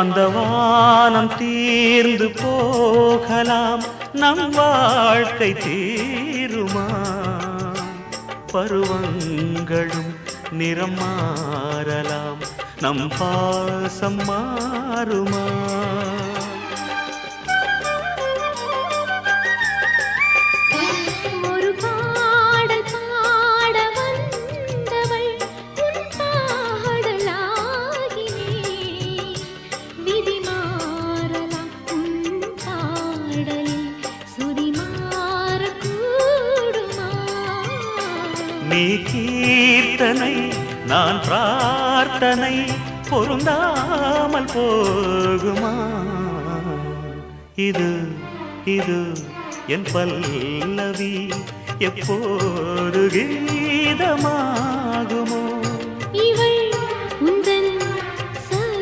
அந்த வானம் தீர்ந்து போகலாம், நம் வாழ்க்கை தீருமா? பருவங்களும் நிறம் மாறலாம், நம் பாசம் மாறுமா? நீ கீர்த்தனை நான் பிரார்த்தனை, பொருந்தாமல் போகுமா? இது இது என் பல்லவி எப்போது கீதமாகுமோ? இவள்